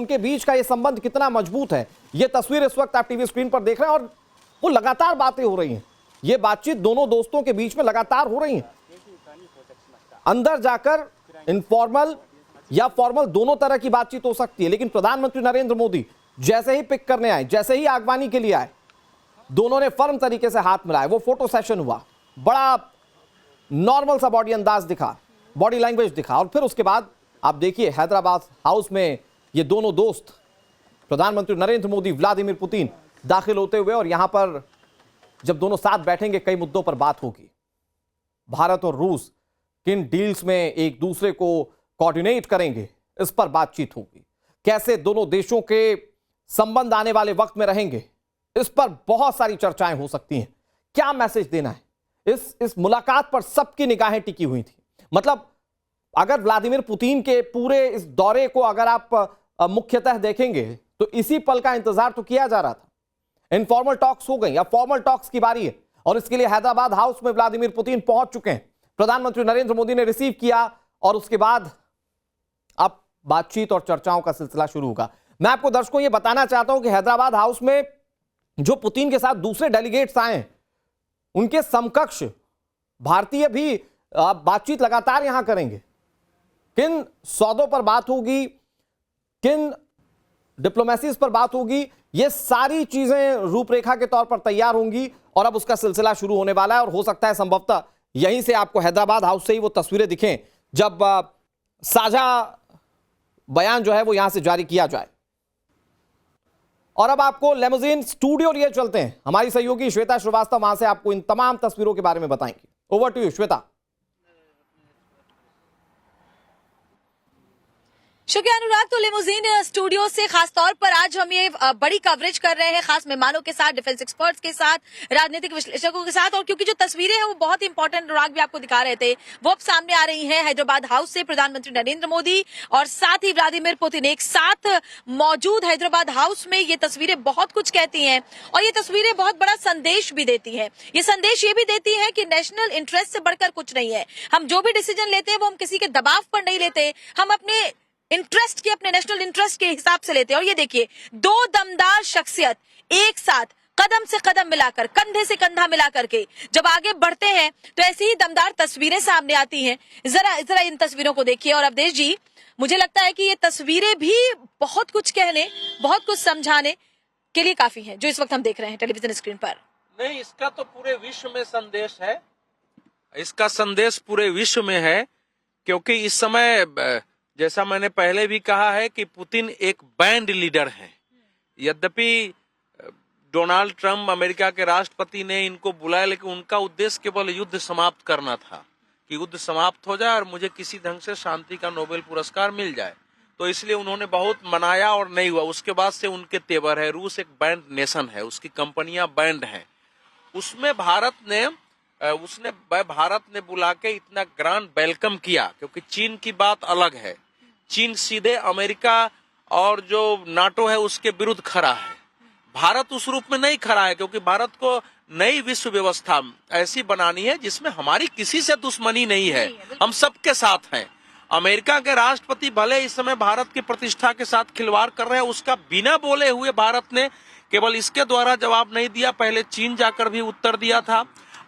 उनके बीच का ये संबंध कितना मजबूत है। ये तस्वीर इस वक्त आप टीवी स्क्रीन पर देख रहे हैं और वो लगातार बातें हो रही हैं। ये बातचीत दोनों दोस्तों के बीच में लगातार हो रही है। अंदर जाकर इनफॉर्मल या फॉर्मल दोनों तरह की बातचीत हो सकती है, लेकिन प्रधानमंत्री नरेंद्र मोदी जैसे ही पिक करने आए, जैसे ही आगवानी के लिए आए, दोनों ने फर्म तरीके से हाथ मिलाए। वो फोटो सेशन हुआ, बड़ा नॉर्मल सा बॉडी अंदाज दिखा, बॉडी लैंग्वेज दिखा, और फिर उसके बाद आप देखिए हैदराबाद हाउस में ये दोनों दोस्त प्रधानमंत्री नरेंद्र मोदी, व्लादिमीर पुतिन दाखिल होते हुए, और यहां पर जब दोनों साथ बैठेंगे कई मुद्दों पर बात होगी। भारत और रूस किन डील्स में एक दूसरे को कोऑर्डिनेट करेंगे, इस पर बातचीत होगी। कैसे दोनों देशों के संबंध आने वाले वक्त में रहेंगे, इस पर बहुत सारी चर्चाएं हो सकती हैं। क्या मैसेज देना है, इस मुलाकात पर सबकी निगाहें टिकी हुई थी। मतलब अगर व्लादिमीर पुतिन के पूरे इस दौरे को अगर आप मुख्यतः देखेंगे तो इसी पल का इंतजार तो किया जा रहा था। इनफॉर्मल टॉक्स हो गई, अब फॉर्मल टॉक्स की बारी है, और इसके लिए हैदराबाद हाउस में व्लादिमीर पुतिन पहुंच चुके हैं। प्रधानमंत्री नरेंद्र मोदी ने रिसीव किया और उसके बाद अब बातचीत और चर्चाओं का सिलसिला शुरू होगा। मैं आपको दर्शकों ये बताना चाहता हूं कि हैदराबाद हाउस में जो पुतिन के साथ दूसरे डेलीगेट्स आए हैं, उनके समकक्ष भारतीय भी बातचीत लगातार यहां करेंगे। किन सौदों पर बात होगी, किन डिप्लोमेसीज पर बात होगी, ये सारी चीजें रूपरेखा के तौर पर तैयार होंगी और अब उसका सिलसिला शुरू होने वाला है। और हो सकता है संभवतः यहीं से आपको हैदराबाद हाउस से ही वो तस्वीरें दिखें जब साझा बयान जो है वो यहां से जारी किया जाए। और अब आपको लेमोजिन स्टूडियो लिए चलते हैं। हमारी सहयोगी श्वेता श्रीवास्तव वहां से आपको इन तमाम तस्वीरों के बारे में बताएंगी। Over to you Shweta. शुक्रिया अनुराग। तो लिमोजिन स्टूडियो से खासतौर पर आज हम ये बड़ी कवरेज कर रहे हैं खास मेहमानों के साथ, डिफेंस एक्सपर्ट्स के साथ, राजनीतिक विश्लेषकों के साथ। और क्योंकि जो तस्वीरें हैं वो बहुत इंपॉर्टेंट, अनुराग भी आपको दिखा रहे थे, वो अब सामने आ रही हैं हैदराबाद हाउस से। प्रधानमंत्री नरेंद्र मोदी और साथ ही व्लादिमीर पुतिन एक साथ मौजूद हैदराबाद हाउस में। ये तस्वीरें बहुत कुछ कहती हैं और ये तस्वीरें बहुत बड़ा संदेश भी देती हैं। ये संदेश ये भी देती है कि नेशनल इंटरेस्ट से बढ़कर कुछ नहीं है। हम जो भी डिसीजन लेते हैं वो हम किसी के दबाव पर नहीं लेते, हम अपने इंटरेस्ट के, अपने नेशनल इंटरेस्ट के हिसाब से लेते हैं। और ये देखिए, दो दमदार शख्सियत एक साथ कदम से कदम मिलाकर, कंधे से कंधा मिलाकर के जब आगे बढ़ते हैं तो ऐसी ही दमदार तस्वीरें सामने आती हैं। जरा इन तस्वीरों को देखिए। और अवधेश जी, मुझे लगता है कि ये तस्वीरें भी बहुत कुछ कहने, बहुत कुछ समझाने के लिए काफी हैं, जो इस वक्त हम देख रहे हैं टेलीविजन स्क्रीन पर। नहीं, इसका तो पूरे विश्व में संदेश है। इसका संदेश पूरे विश्व में है, क्योंकि इस समय जैसा मैंने पहले भी कहा है कि पुतिन एक बैंड लीडर हैं। यद्यपि डोनाल्ड ट्रंप अमेरिका के राष्ट्रपति ने इनको बुलाया, लेकिन उनका उद्देश्य केवल युद्ध समाप्त करना था, कि युद्ध समाप्त हो जाए और मुझे किसी ढंग से शांति का नोबेल पुरस्कार मिल जाए। तो इसलिए उन्होंने बहुत मनाया और नहीं हुआ। उसके बाद से उनके तेवर है। रूस एक बैंड नेशन है, उसकी कंपनियां बैंड हैं। उसमें भारत ने बुला के इतना ग्रांड वेलकम किया, क्योंकि चीन की बात अलग है। चीन सीधे अमेरिका और जो नाटो है उसके विरुद्ध खड़ा है। भारत उस रूप में नहीं खड़ा है, क्योंकि भारत को नई विश्व व्यवस्था ऐसी बनानी है जिसमें हमारी किसी से दुश्मनी नहीं है, हम सबके साथ हैं। अमेरिका के राष्ट्रपति भले इस समय भारत की प्रतिष्ठा के साथ खिलवाड़ कर रहे हैं, उसका बिना बोले हुए भारत ने केवल इसके द्वारा जवाब नहीं दिया, पहले चीन जाकर भी उत्तर दिया था।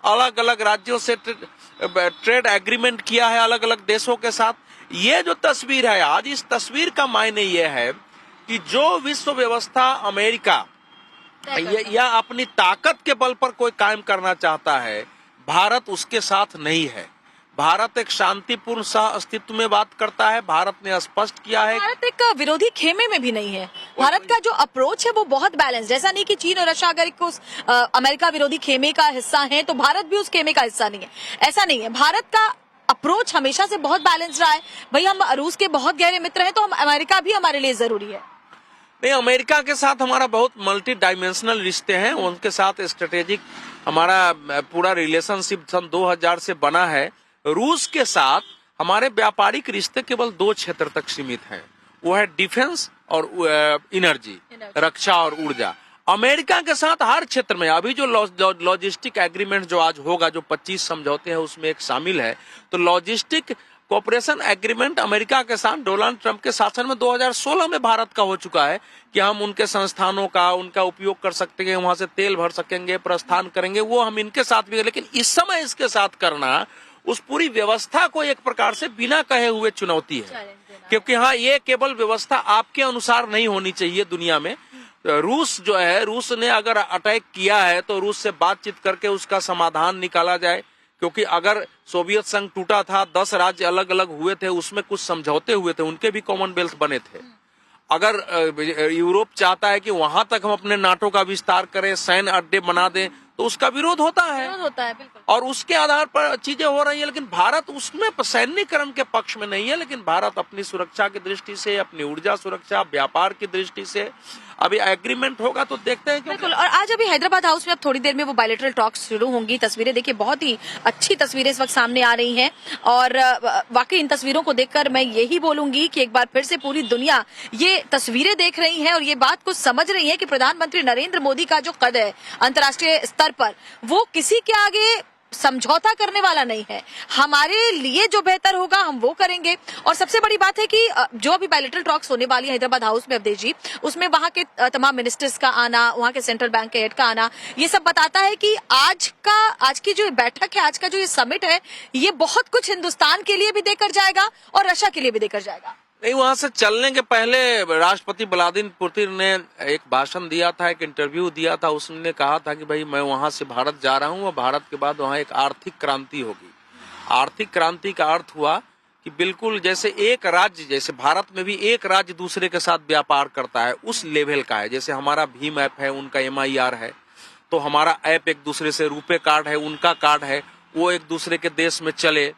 अलग अलग राज्यों से ट्रेड एग्रीमेंट किया है अलग अलग देशों के साथ। ये जो तस्वीर है आज, इस तस्वीर का मायने ये है कि जो विश्व व्यवस्था अमेरिका या अपनी ताकत के बल पर कोई कायम करना चाहता है, भारत उसके साथ नहीं है। भारत एक शांतिपूर्ण सह अस्तित्व में बात करता है। भारत ने स्पष्ट किया है, भारत एक विरोधी खेमे में भी नहीं है। भारत का जो अप्रोच है वो बहुत बैलेंस, जैसा नहीं कि चीन और रशिया अगर अमेरिका विरोधी खेमे का हिस्सा है तो भारत भी उस खेमे का हिस्सा नहीं है, ऐसा नहीं है। भारत का अप्रोच हमेशा से बहुत बैलेंस रहा है। भाई, हम रूस के बहुत गहरे मित्र हैं, तो हम अमेरिका भी हमारे लिए जरूरी है। नहीं, अमेरिका के साथ हमारा बहुत मल्टी डायमेंशनल रिश्ते हैं। उनके साथ स्ट्रेटेजिक हमारा पूरा रिलेशनशिप सन 2000 से बना है। रूस के साथ हमारे व्यापारिक रिश्ते केवल 2 क्षेत्र तक सीमित हैं, वो है डिफेंस और एनर्जी, रक्षा और ऊर्जा। अमेरिका के साथ हर क्षेत्र में अभी जो लॉजिस्टिक एग्रीमेंट जो आज होगा, जो 25 समझौते हैं उसमें एक शामिल है, तो लॉजिस्टिक कोऑपरेशन एग्रीमेंट अमेरिका के साथ डोनाल्ड ट्रंप के शासन में 2016 में भारत का हो चुका है कि हम उनके संस्थानों का उनका उपयोग कर सकते हैं, वहां से तेल भर सकेंगे, प्रस्थान करेंगे, वो हम इनके साथ भी। लेकिन इस समय इसके साथ करना उस पूरी व्यवस्था को एक प्रकार से बिना कहे हुए चुनौती है, क्योंकि हाँ, ये केवल व्यवस्था आपके अनुसार नहीं होनी चाहिए दुनिया में। रूस जो है, रूस ने अगर अटैक किया है तो रूस से बातचीत करके उसका समाधान निकाला जाए, क्योंकि अगर सोवियत संघ टूटा था, 10 राज्य अलग अलग हुए थे, उसमें कुछ समझौते हुए थे, उनके भी कॉमनवेल्थ बने थे। अगर यूरोप चाहता है कि वहां तक हम अपने नाटो का विस्तार करें, सैन्य अड्डे बना दें, तो उसका विरोध होता है बिल्कुल। और उसके आधार पर चीजें हो रही है। लेकिन भारत उसमें सैन्यकरण के पक्ष में नहीं है, लेकिन भारत अपनी सुरक्षा की दृष्टि से, अपनी ऊर्जा सुरक्षा, व्यापार की दृष्टि से अभी एग्रीमेंट होगा तो देखते हैं। बिल्कुल। और आज अभी हैदराबाद हाउस में अब थोड़ी देर में वो बायलैटरल टॉक्स शुरू होंगी। तस्वीरें देखिए, बहुत ही अच्छी तस्वीरें इस वक्त सामने आ रही हैं और वाकई इन तस्वीरों को देखकर मैं यही बोलूंगी कि एक बार फिर से पूरी दुनिया ये तस्वीरें देख रही है और ये बात को समझ रही है कि प्रधानमंत्री नरेंद्र मोदी का जो कद है अंतर्राष्ट्रीय स्तर पर, वो किसी के आगे समझौता करने वाला नहीं है। हमारे लिए जो बेहतर होगा हम वो करेंगे। और सबसे बड़ी बात है कि जो अभी बायलैटरल टॉक्स होने वाली है हैदराबाद हाउस में अवधेश जी, उसमें वहां के तमाम मिनिस्टर्स का आना, वहां के सेंट्रल बैंक के हेड का आना, ये सब बताता है कि आज की जो बैठक है, आज का जो ये समिट है, ये बहुत कुछ हिंदुस्तान के लिए भी देकर जाएगा और रशिया के लिए भी देकर जाएगा। नहीं, वहां से चलने के पहले राष्ट्रपति व्लादिमीर पुतिन ने एक भाषण दिया था, एक इंटरव्यू दिया था। उसने कहा था कि भाई मैं वहां से भारत जा रहा हूं और भारत के बाद वहां एक आर्थिक क्रांति होगी। आर्थिक क्रांति का अर्थ हुआ कि बिल्कुल जैसे एक राज्य, जैसे भारत में भी एक राज्य दूसरे के साथ व्यापार करता है, उस लेवल का है। जैसे हमारा भीम ऐप है, उनका MIR है, तो हमारा ऐप एक दूसरे से, रुपे कार्ड है, उनका कार्ड है, वो एक दूसरे के देश में चले।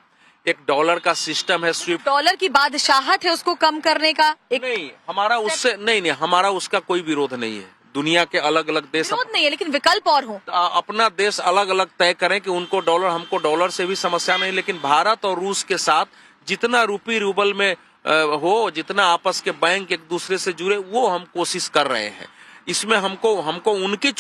एक डॉलर का सिस्टम है, स्विफ्ट। डॉलर की बादशाहत है उसको कम करने का एक नहीं, हमारा उससे नहीं, हमारा उसका कोई विरोध नहीं है। दुनिया के अलग अलग देश विरोध नहीं है, लेकिन विकल्प और हो। अपना देश अलग अलग तय करें कि उनको डॉलर, हमको डॉलर से भी समस्या नहीं। लेकिन भारत और रूस के साथ जितना रूपी रूबल में हो, जितना आपस के बैंक एक दूसरे से जुड़े, वो हम कोशिश कर रहे हैं। इसमें हमको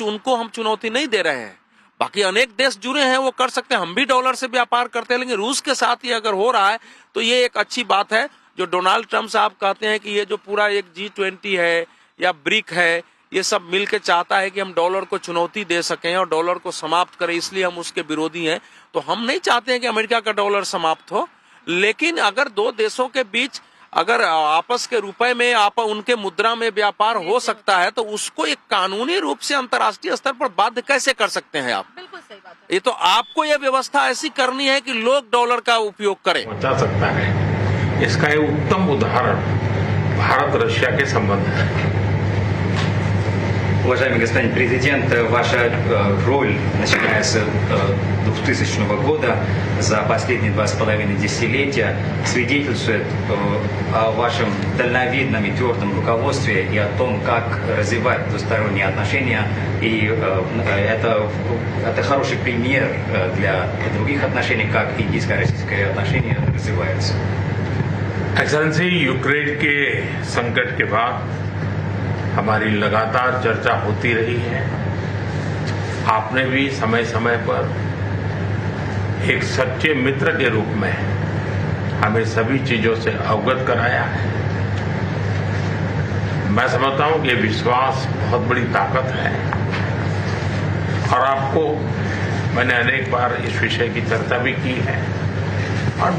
उनको हम चुनौती नहीं दे रहे हैं। बाकी अनेक देश जुड़े हैं, वो कर सकते हैं। हम भी डॉलर से व्यापार करते हैं, लेकिन रूस के साथ ये अगर हो रहा है तो ये एक अच्छी बात है। जो डोनाल्ड ट्रंप साहब कहते हैं कि ये जो पूरा एक G20 है या ब्रिक है, ये सब मिलकर चाहता है कि हम डॉलर को चुनौती दे सकें और डॉलर को समाप्त करें, इसलिए हम उसके विरोधी हैं। तो हम नहीं चाहते हैं कि अमेरिका का डॉलर समाप्त हो, लेकिन अगर दो देशों के बीच अगर आपस के रुपए में, उनके मुद्रा में व्यापार हो सकता है, तो उसको एक कानूनी रूप से अंतर्राष्ट्रीय स्तर पर बाध्य कैसे कर सकते हैं आप? बिल्कुल सही बात है। ये तो आपको ये व्यवस्था ऐसी करनी है कि लोग डॉलर का उपयोग करें। बचा सकता है। इसका एक उत्तम उदाहरण भारत रशिया के संबंध है। Уважаемый господин президент, ваша роль, начиная с 2000 года, за последние 2,5 десятилетия, свидетельствует о вашем дальновидном и твердом руководстве и о том, как развивать двусторонние отношения. И это хороший пример для других отношений, как индийско-российские отношения развиваются. एक्सेलेंसी, यूक्रेन के संकट के बाद हमारी लगातार चर्चा होती रही है। आपने भी समय समय पर एक सच्चे मित्र के रूप में हमें सभी चीजों से अवगत कराया है। मैं समझता हूं कि विश्वास बहुत बड़ी ताकत है और आपको मैंने अनेक बार इस विषय की चर्चा भी की है और